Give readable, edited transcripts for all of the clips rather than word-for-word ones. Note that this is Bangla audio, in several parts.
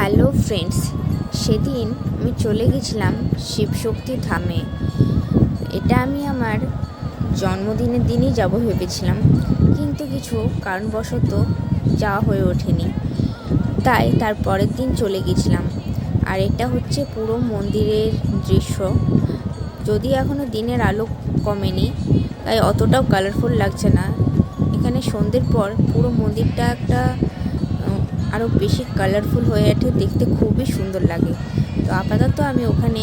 হ্যালো ফ্রেন্ডস, সেদিন আমি চলে গেছিলাম শিবশক্তি ধামে। এটা আমি আমার জন্মদিনের দিনই যাব ভেবেছিলাম, কিন্তু কিছু কারণবশত যাওয়া হয়ে ওঠেনি, তাই তার পরের দিন চলে গেছিলাম। আর এটা হচ্ছে পুরো মন্দিরের দৃশ্য। যদি এখনও দিনের আলো কমেনি, তাই অতটাও কালারফুল লাগছে না। এখানে সন্ধ্যের পর পুরো মন্দিরটা একটা আরও বেশি কালারফুল হয়ে ওঠে, দেখতে খুবই সুন্দর লাগে। তো আপাতত আমি ওখানে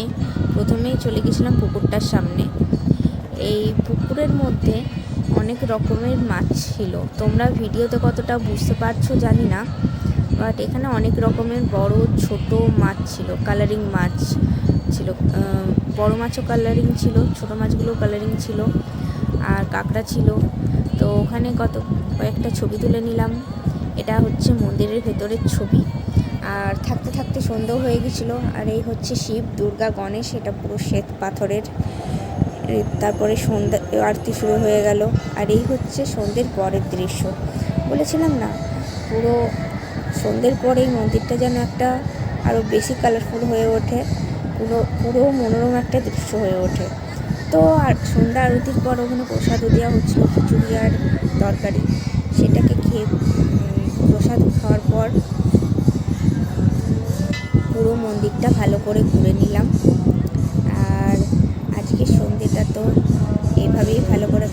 প্রথমেই চলে গেছিলাম পুকুরটার সামনে। এই পুকুরের মধ্যে অনেক রকমের মাছ ছিল। তোমরা ভিডিওতে কতটা বুঝতে পারছো জানি না, বাট এখানে অনেক রকমের বড় ছোট মাছ ছিল, কালারিং মাছ ছিল। বড় মাছও কালারিং ছিল, ছোট মাছগুলোও কালারিং ছিল, আর কাঁকড়া ছিল। তো ওখানে কয়েকটা ছবি তুলে নিলাম। এটা হচ্ছে মন্দিরের ভেতরের ছবি। আর থাকতে থাকতে সন্ধ্যেও হয়ে গেছিলো। আর এই হচ্ছে শিব, দুর্গা, গণেশ। এটা পুরো শ্বেত পাথরের। তারপরে সন্ধ্যা আরতি শুরু হয়ে গেল। আর এই হচ্ছে সন্ধ্যের পরের দৃশ্য। বলেছিলাম না, পুরো সন্ধ্যের পরেই মন্দিরটা যেন একটা আরও বেশি কালারফুল হয়ে ওঠে, পুরো মনোরম একটা দৃশ্য হয়ে ওঠে। তো আর সন্ধ্যা আরতির পর ওখানে প্রসাদও দেওয়া হচ্ছিলো, খিচুড়ি আর তরকারি। সেটাকে খেয়ে প্রসাদ খাওয়ার পর পুরো মন্দিরটা ভালো করে ঘুরে নিলাম। আর আজকে সন্ধ্যেটা তো এভাবেই ভালো করে